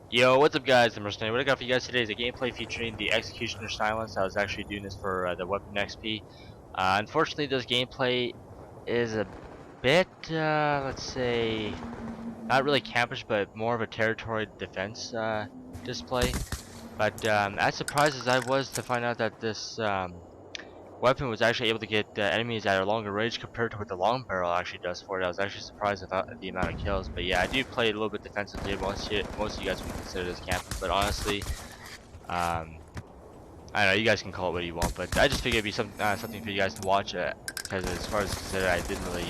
Yo, what's up guys, I'm Mercenary. What I got for you guys today is a gameplay featuring the Executioner Silence. I was actually doing this for the Weapon XP. Unfortunately, this gameplay is a bit, let's say, not really campish, but more of a territory defense display. But as surprised as I was to find out that this weapon was actually able to get enemies at a longer range compared to what the long barrel actually does for it. I was actually surprised at the amount of kills. But yeah, I do play a little bit defensively. Most of you guys would consider this camping, but honestly, um, I don't know, you guys can call it what you want, but I just figured it'd be something for you guys to watch because as far as considered, I didn't really,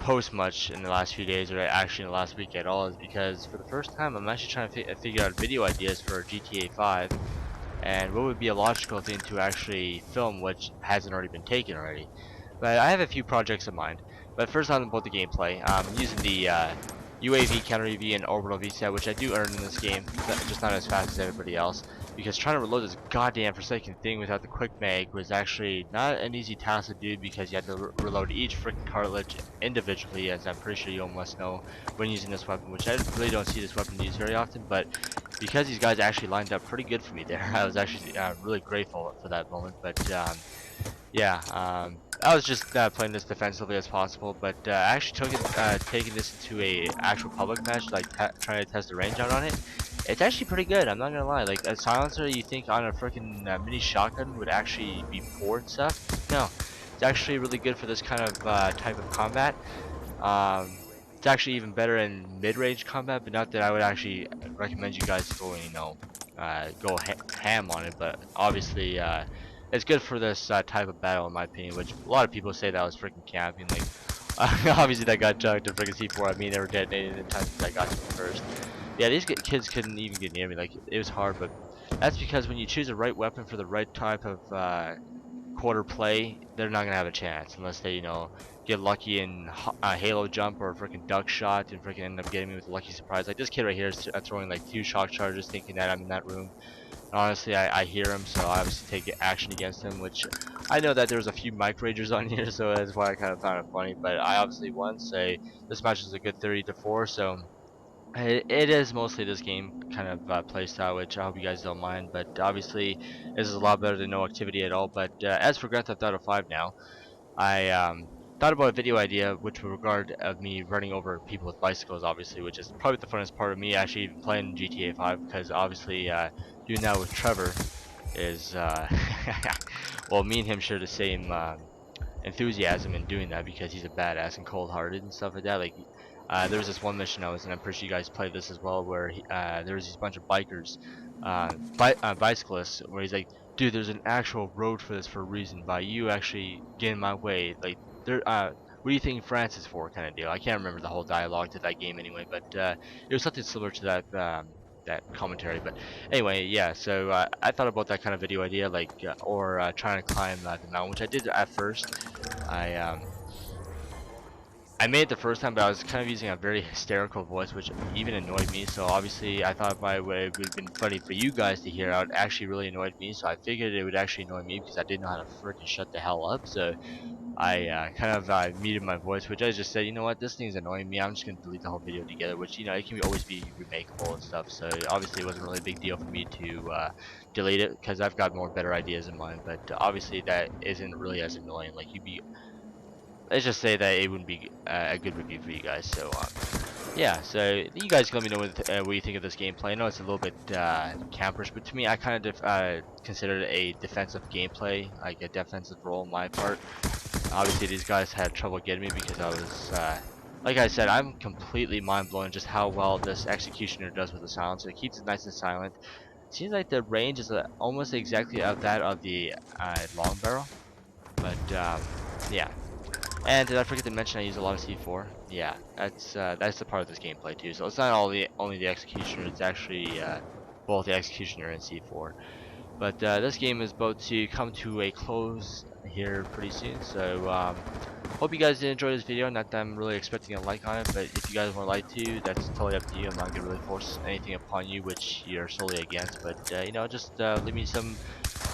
post much in the last few days or actually in the last week at all. Is because for the first time I'm actually trying to figure out video ideas for GTA 5 and what would be a logical thing to actually film which hasn't already been taken already. But I have a few projects in mind. But first on about the gameplay, I'm using the UAV, counter UAV, and orbital VSAT, which I do earn in this game, just not as fast as everybody else. Because trying to reload this goddamn Forsaken thing without the quick mag was actually not an easy task to do because you had to reload each freaking cartridge individually, as I'm pretty sure you all must know when using this weapon, which I really don't see this weapon used very often, but because these guys actually lined up pretty good for me there, I was actually really grateful for that moment. But yeah, I was just playing this defensively as possible, but I actually taking this into a actual public match, like trying to test the range out on it. It's actually pretty good. I'm not gonna lie. Like a silencer, you think on a freaking mini shotgun would actually be poor and stuff? No, it's actually really good for this kind of type of combat. Um, it's actually even better in mid-range combat, but not that I would actually recommend you guys going, go ham on it. But obviously, it's good for this type of battle, in my opinion. Which a lot of people say that I was freaking camping. Like, obviously that got chucked to freaking C4. I mean, they were detonated in time since I got to them first. Yeah, these kids couldn't even get near me. Like, it was hard, but that's because when you choose the right weapon for the right type of quarter play, they're not gonna have a chance unless they, get lucky in Halo jump or freaking duck shot and freaking end up getting me with a lucky surprise. Like this kid right here is throwing like 2 shock charges, thinking that I'm in that room. And honestly, I hear him, so I obviously take action against him. Which I know that there's a few mic ragers on here, so that's why I kind of found it funny. But I obviously won. Say this match is a good 30-4, so. It is mostly this game kind of playstyle, which I hope you guys don't mind. But obviously, this is a lot better than no activity at all. But as for Grand Theft Auto 5 now, I thought about a video idea which would regard of me running over people with bicycles, obviously, which is probably the funnest part of me actually even playing GTA 5 because obviously doing that with Trevor is well, me and him share the same enthusiasm in doing that because he's a badass and cold-hearted and stuff like that. Like, there was this one mission I was in, I'm pretty sure you guys played this as well, where there was these bunch of bikers, bicyclists, where he's like, dude, there's an actual road for this for a reason. By you actually getting in my way, like, what do you think France is for, kind of deal. I can't remember the whole dialogue to that game anyway, but it was something similar to that. That commentary, but anyway, yeah. So I thought about that kind of video idea, like, or trying to climb the mountain, which I did at first. I I made it the first time, but I was kind of using a very hysterical voice, which even annoyed me. So obviously, I thought my way would have been funny for you guys to hear out. Actually, really annoyed me. So I figured it would actually annoy me because I didn't know how to freaking shut the hell up. So I kind of muted my voice, which I just said, you know what, this thing's annoying me. I'm just gonna delete the whole video together. Which it can always be remakeable and stuff. So obviously, it wasn't really a big deal for me to delete it because I've got more better ideas in mind. But obviously, that isn't really as annoying. Like let's just say that it wouldn't be a good review for you guys. So yeah, so you guys can let me know what you think of this gameplay. I know it's a little bit camperish, but to me, I kind of consider it a defensive gameplay, like a defensive role on my part. Obviously, these guys had trouble getting me because I was, like I said, I'm completely mind blown just how well this executioner does with the silencer. It keeps it nice and silent. Seems like the range is almost exactly of that of the long barrel, but yeah. And did I forget to mention I use a lot of C4? Yeah, that's the part of this gameplay too. So it's not only the executioner; it's actually both the executioner and C4. But this game is about to come to a close here pretty soon. So hope you guys did enjoy this video. Not that I'm really expecting a like on it, but if you guys would like to, that's totally up to you. I'm not gonna really force anything upon you, which you're solely against. But just leave me some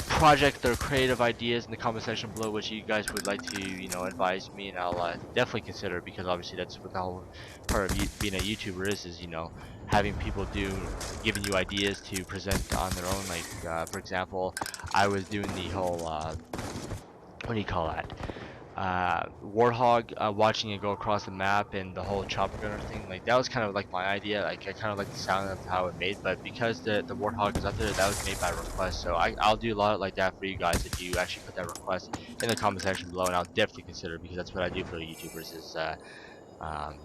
project or creative ideas in the comment section below which you guys would like to advise me, and I'll definitely consider it because obviously that's what the whole part of being a YouTuber is having people giving you ideas to present on their own. Like for example, I was doing the whole what do you call that? Warthog, watching it go across the map and the whole chopper gunner thing. Like that was kind of like my idea. Like I kind of like the sound of how it made, but because the Warthog is up there, that was made by request. So I'll do a lot like that for you guys if you actually put that request in the comment section below, and I'll definitely consider it because that's what I do for the YouTubers is um,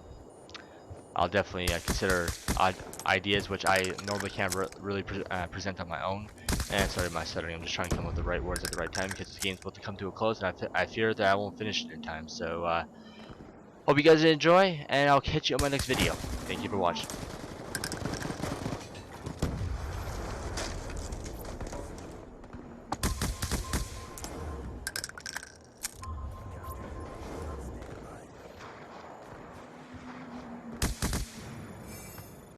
I'll definitely consider odd ideas which I normally can't really present on my own. And sorry, my stuttering. I'm just trying to come up with the right words at the right time because this game's about to come to a close, and I fear that I won't finish it in time. So hope you guys enjoy, and I'll catch you on my next video. Thank you for watching.